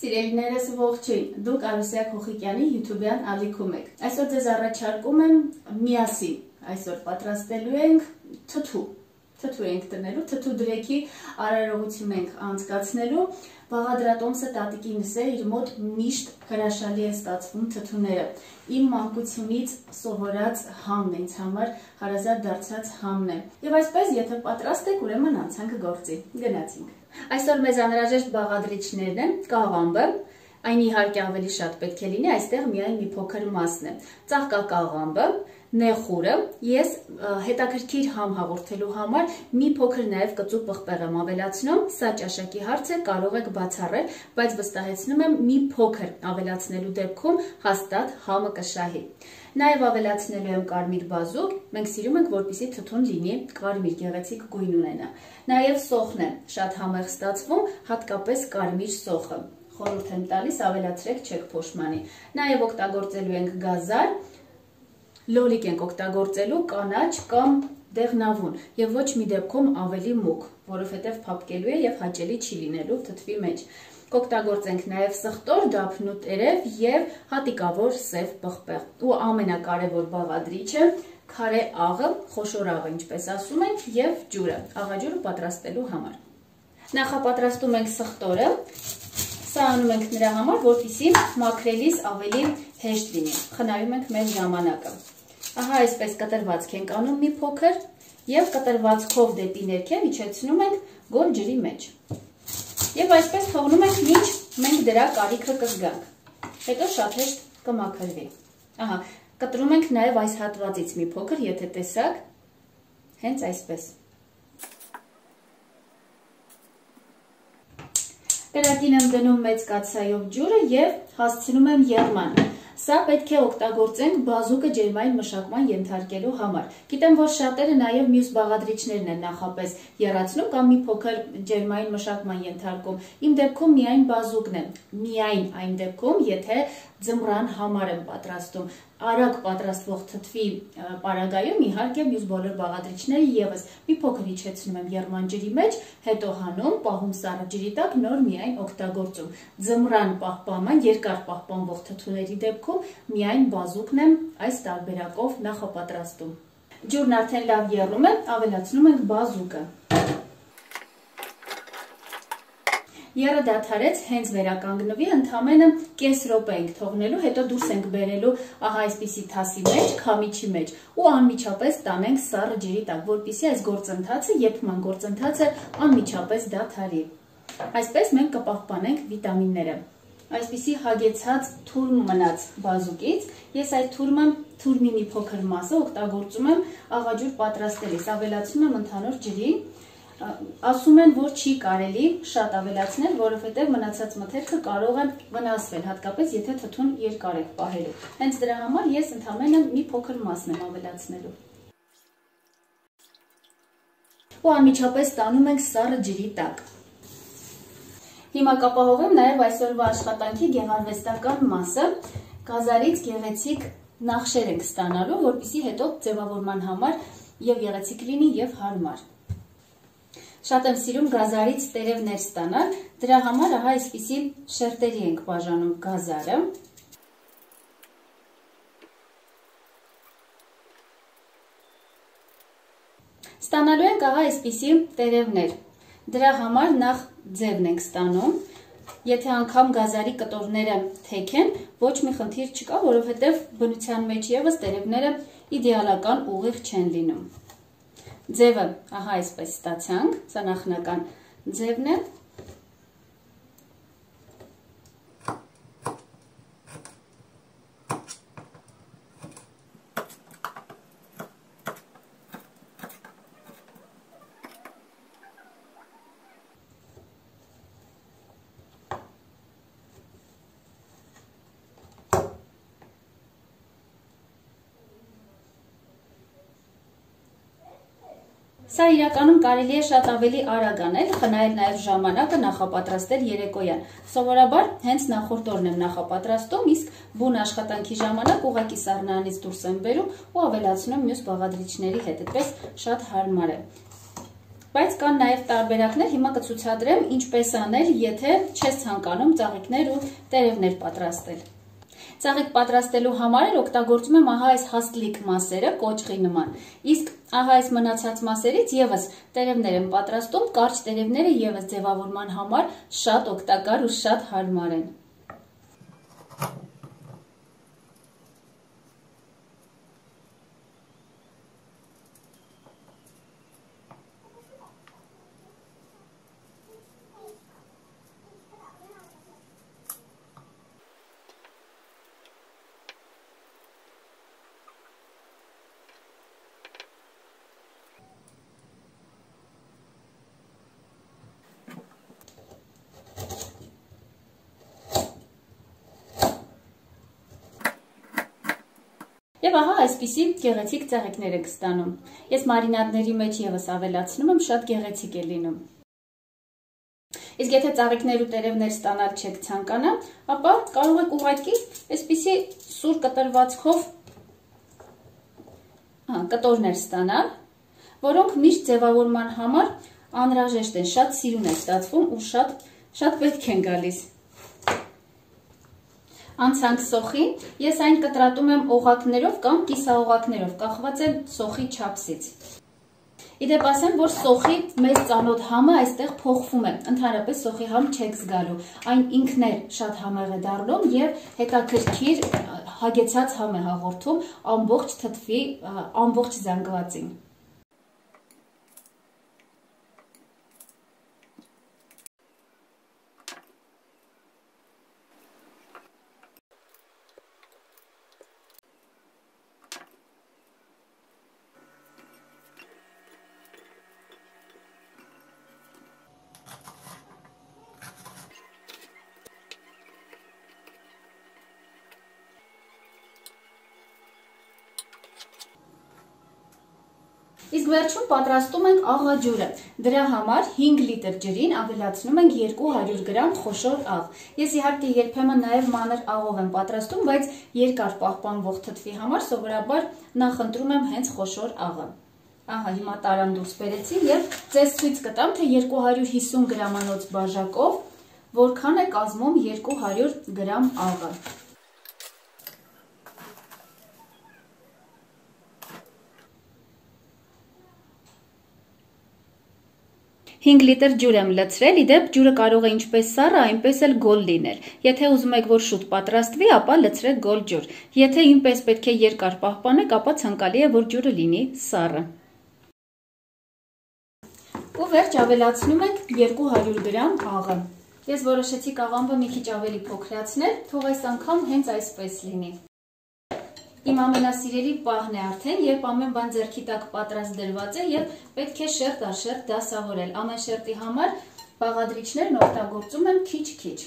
Սիրելիներս ողջույն, դուք Արուսյակ Հոխիկյանի YouTube-յան ալիքում եք։ Այսօր ձեզ առաջարկում եմ միասին, այսօր պատրաստելու ենք թթու ենք տնելու, թթու դրեքի արարողություն ենք անցկացնելու, բաղադրատոմսը տատիկինս է, իր մոտ միշտ հրաշալի է ստացվում թթուները, իմ մանկությունից սովորած համն է, ինձ համար հարազատ դարձած համն է, և այսպես եթե պատրաստ եք, ուրեմն անցանք գործի, գնացինք։ Այսօր մեզ անհրաժեշտ բաղադրիչներն են կաղամբը, այն իհարկե ավելի շատ պետք է լինի, այստեղ միայն մի փոքր մասն է, ծաղկակաղամբը, նեխուրը, ես հետաքրքիր համ հաղորդելու համար մի փոքր նաև կծու պղպեղ եմ ավելացնում, սա ճաշակի հարց է, կարող եք բացառել, բայց վստահեցնում եմ մի փոքր ավելացնելու դեպքում հաստատ համը կշահի։ Նաև ավելացնելու եմ կարմիր բազուկ, մենք սիրում ենք, որպեսզի թթուն լինի կարմիր, գեղեցիկ գույն ունենա։ Նաև սոխն է շատ համեղ ստացվում, հատկապես կարմիր սոխը։ Խորհուրդ եմ տալիս, ավելացրեք, չեք փոշմանի։ Նաև օգտագործելու ենք գազար, լոլիկ ենք օգտագործելու կանաչ կամ դեղնավուն եւ ոչ մի դեպքում ավելի մուգ, որովհետեւ փափկելու է եւ հաճելի չի լինելու թթվի մեջ։ Կօգտագործենք նաև սխտոր, դափնու տերև եւ հատիկավոր սև պղպեղ։ Ու ամենակարևոր բաղադրիչը քարե աղը, խոշոր աղը, ինչպես ասում ենք, եւ ջուրը, աղաջուրը պատրաստելու համար։ Նախապատրաստում ենք սխտորը։ Սա անում ենք նրա համար, որպեսզի մաքրելիս ավելի հեշտ լինի։ Խնայում ենք մեր ժամանակը։ Ահա այսպես կտրվածք ենք անում մի փոքր եւ կտրվածքով դեպի ներքև իջեցնում ենք գոլ ջրի մեջ։ Եվ այսպես թողնում ենք, մինչ մենք դրա կարիքը կզգանք։ Հետո շատ հեշտ կմաքրվի։ Ահա, կտրում ենք նաև այս հատվածից մի փոքր, եթե տեսակ, հենց այսպես։ Կրակին եմ դնում մեծ կաթսայով ջուրը եւ հասցնում եմ եղման։ Սա պետք է օգտագործենք բազուկը ջերմային մշակման ենթարկելու համար։ Գիտեմ, որ շատերը նաև մյուս բաղադրիչներն են նախապես եռացնում կամ մի փոքր ջերմային մշակման ենթարկում։ Իմ դեպքում միայն բազուկն է։ Միայն այն դեպքում, եթե ձմռան համար եմ պատրաստում։ Արագ պատրաստվող թթվի պարագայում իհարկե մյուս բոլոր բաղադրիչները եւս մի փոքր իջեցնում եմ եղման ջրի մեջ, հետո հանում, պահում սառը ջրի տակ, նոր միայն օգտագործում։ Ձմռան պահպանման, երկար պահպանվող թթուների դեպքում միայն բազուկն եմ այս տարբերակով նախապատրաստում։ Ջուրն արդեն լավ եռում է, ավելացնում ենք բազուկը։ Եռը դադարեց, հենց վերականգնվի, ընդամենը կես րոպե ենք թողնելու, հետո դուրս ենք բերելու ահա այսպիսի թասի մեջ, քամիչի մեջ ու անմիջապես տանենք սառը ջրի տակ, որպեսզի այս գործընթացը, եփման գործընթացը անմիջապես դադարի։ Այսպես մենք կպահպանենք վիտամինները։ Այսպիսի հագեցած թուրմ մնաց բազուկից, ես այդ թուրմի մի փոքր մասը օգտագործում եմ աղաջուր պատրաստելիս, ավելացնում եմ ընդհանուր ջրի։ Ասում են, որ չի կարելի շատ ավելացնել, որովհետև մնացած մթերքը կարող է վնասվել, հատկապես եթե թթուն երկար եք պահելու։ Հենց դրա համար ես ընդամենը մի փոքր մասն եմ ավելացնելու։ Ու անմիջապես տանում ենք սառը ջրի տակ։ Հիմա կապահովեմ նաև այսօրվա աշխատանքի գեղարվեստական մասը, գազարից գեղեցիկ նախշեր ենք ստանալու, որպեսզի հետո ձևավորման համար եւ գեղեցիկ լինի եւ հարմար։ Շատ եմ սիրում գազարից տերևներ ստանալ, դրա համար ահա այսպիսի շերտերի ենք բաժանում գազարը։ Ստանալու ենք ահա այսպիսի տերևներ, դրա համար նախ ձևն ենք ստանում, եթե անգամ գազարի կտորները թեք են, ոչ մի խնդիր չկա, որովհետև բնության մեջ ևս տերևները իդեալական ուղիղ չեն լինում։ Ձևը ահա այսպես ստացանք, սա նախնական ձևն է։ Սա իրականում կարելի է շատ ավելի արագ անել, խնայել նաև ժամանակը, նախապատրաստել երեկոյան։ Սովորաբար հենց նախորդ օրն եմ նախապատրաստում, իսկ բուն աշխատանքի ժամանակ ուղղակի սառնարանից դուրս եմ բերում ու ավելացնում մյուս բաղադրիչների հետ, այդպես շատ հարմար է։ Բայց կան նաև տարբերակներ, հիմա կցուցադրեմ ինչպես անել, եթե չես ցանկանում ծաղիկներ ու տերևներ պատրաստել։ Ծաղիկ պատրաստելու համար էլ օգտագործում եմ ահա այս հաստլիկ մասերը, կոճղի նման, իսկ ահա այս մնացած մասերից եւս տերևներ եմ պատրաստում, կարճ տերևները եւս ձևավորման համար շատ օգտակար ու շատ հարմար են։ Եվ ահա այսպիսի գեղեցիկ ծաղիկներ եք ստանում։ Ես մարինադների մեջ եւս ավելացնում եմ, շատ գեղեցիկ է լինում։ Իսկ եթե ծաղիկներ ու տերևներ ստանալ չեք ցանկանա, ապա կարող եք ուղղակի այսպիսի սուր կտրվածքով կտորներ ստանալ, որոնք միշտ ձևավորման համար անհրաժեշտ են, շատ սիրուն է ստացվում ու շատ պետք են գալիս։ Անցանք սոխին, ես այն կտրատում եմ օղակներով կամ կիսաօղակներով, կախված է սոխի չափսից։ Իդեպ ասեմ, որ սոխի մեծ ծանոթ համը այստեղ փոխվում է, ընդհանրապես սոխի համ չեք զգալու, այն ինքն էլ շատ համեղ է դառնում եւ հետաքրքիր հագեցած համ է հաղորդում ամբողջ թթվի, ամբողջ զանգվածին։ Իսկ վերջում պատրաստում ենք աղաջուրը։ Դրա համար 5 լիտր ջրին ավելացնում ենք 200 գրամ խոշոր աղ։ Ես իհարկե երբեմն նաև մանր աղով եմ պատրաստում, բայց երկար պահպանվող թթվի համար սովորաբար նախընտրում եմ հենց խոշոր աղը։ Ահա հիմա տարան դուրս բերեցի եւ ձեզ ցույց կտամ, թե 250 գրամանոց բաժակով որքան է կազմում 200 գրամ աղը։ 5 լիտր ջուր եմ լցրել, իդեպ ջուրը կարող է ինչպես սառը, այնպես էլ գոլ լինել։ Եթե ուզում եք, որ շուտ պատրաստվի, ապա լցրեք գոլ ջուր։ Եթե ինպես պետք է երկար պահպանեք, ապա ցանկալի է, որ ջուրը լինի սառը։ Ու վերջ ավելացնում ենք 200 գրամ աղը։ Ես որոշեցի աղամբը մի քիչ ավելի փոքրացնել, թող այս անգամ հենց այսպես լինի։ Իմ ամենասիրելի պահն է արդեն, երբ ամեն բան ձեռքի տակ պատրաստ դրված է եւ պետք է շերտ առ շերտ դասավորել։ Ամեն շերտի համար բաղադրիչներն օգտագործում եմ քիչ-քիչ։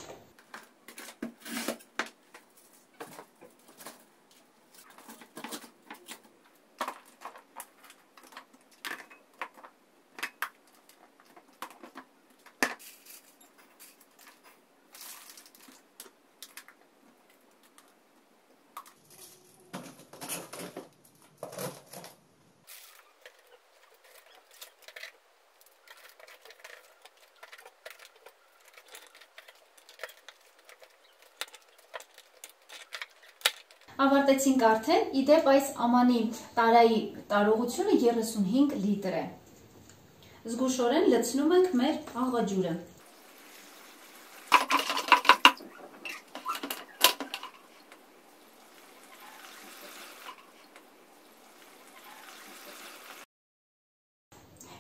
Ավարտեցինք արդեն, իդեպ այս ամանի տարայի տարողությունը 35 լիտր է։ Զգուշորեն լցնում ենք մեր աղաջուրը։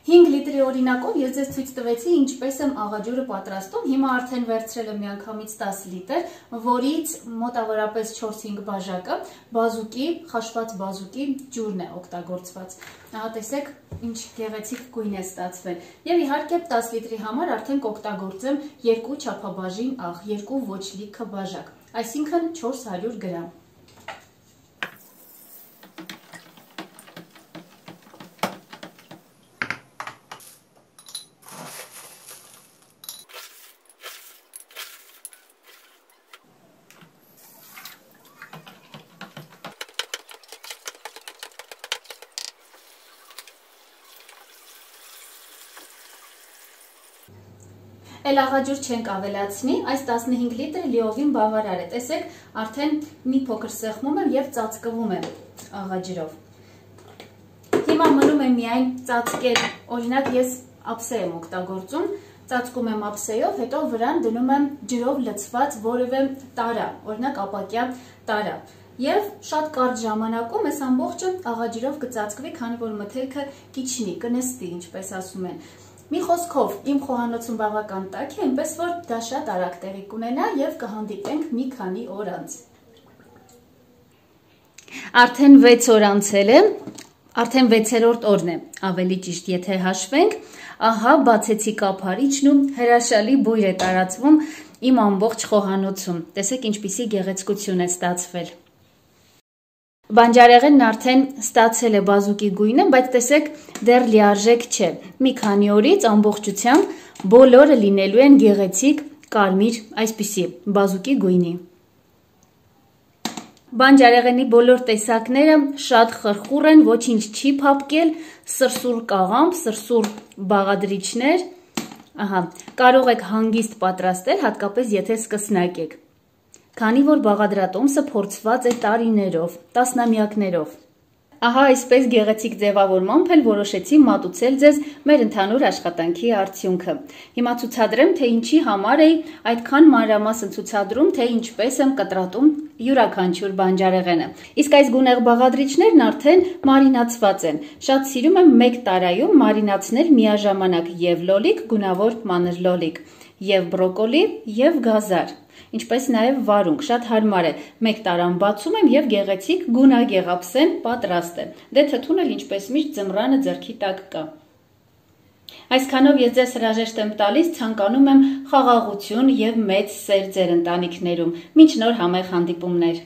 Հինգ լիտրի օրինակով ես ձեզ ցույց տվեցի ինչպես եմ աղաջուրը պատրաստում, հիմա արդեն վերցրել եմ միանգամից 10 լիտր, որից մոտավորապես 4-5 բաժակը բազուկի, խաշված բազուկի ջուրն է օգտագործված։ Ահա տեսեք ինչ գեղեցիկ գույն է ստացվել։ Եվ իհարկե 10 լիտրի համար արդեն կօգտագործեմ 2 չափաբաժին աղ, 2 ոչ լիքը բաժակ, այսինքն 400 գրամ։ Էլ աղաջուր չենք ավելացնի, այս 15 լիտրը լիովին բավարար է, տեսեք, արդեն մի փոքր սեղմում եմ և ծածկվում եմ աղաջրով։ Հիմա մնում է միայն ծածկել, օրինակ ես ափսե եմ օգտագործում, ծածկում եմ ափսեով, հետո վրան դնում եմ ջրով լցված որևէ տարա, օրինակ ապակյա տարա։ Եվ շատ կարճ ժամանակում այս ամբողջը աղաջրով կծածկվի, քանի որ մթերքը կիջնի, կնստի, ինչպես ասում են։ Մի խոսքով, իմ խոհանոցում բավական տաք է, այնպես որ դա շատ արագ տեղի կունենա և կհանդիպենք մի քանի օր անց։ Արդեն 6 օր անցել է, արդեն 6-րդ օրն է, ավելի ճիշտ, եթե հաշվենք, ահա բացեցի կափարիչն ու հրաշալի բույր է տարածվում իմ ամբողջ խոհանոցում։ Տեսեք ինչպիսի գեղեցկություն է ստացվել։ Բանջարեղենն արդեն ստացել է բազուկի գույնը, բայց տեսեք դեռ լիարժեք չէ։ Մի քանի օրից ամբողջությամբ բոլորը լինելու են գեղեցիկ կարմիր այսպիսի բազուկի գույնի։ Բանջարեղենի բոլոր տեսակները շատ խրխուռ են, ոչինչ չի փափկել, սրսուռ կաղամբ, սրսուռ բաղադրիչներ, ահա, կարող եք հանգիստ պատրաստել, հատկապես եթե սկսնակ եք, քանի որ բաղադրատոմսը փորձված է տարիներով, տասնամյակներով։ Ահա այսպես գեղեցիկ ձևավորմամբ էլ որոշեցի մատուցել ձեզ մեր ընդհանուր աշխատանքի արդյունքը։ Հիմա ցուցադրեմ, թե ինչի համար էի այդքան մանրամասն ցուցադրում, թե ինչպես եմ կտրատում յուրաքանչյուր բանջարեղենը։ Իսկ այս գունեղ բաղադրիչներն արդեն մարինացված են։ Շատ սիրում եմ մեկ տարայում մարինացնել միաժամանակ և լոլիկ, գունավոր մանր լոլիկ, և բրոկոլի, և գազար, ինչպես նաև վարունգ, շատ հարմար է, մեկ տարան բացում եմ և գեղեցիկ գունագեղ ափսեն պատրաստ է։ Դե թթուն էլ ինչպես միշտ ձմռանը ձեռքի տակ կա։ Այսքանով ես ձեզ հրաժեշտ եմ տալիս, ցանկանում եմ խաղաղություն և մեծ սեր ձեր ընտանիքներում։ Մինչ նոր համեղ հանդիպումներ։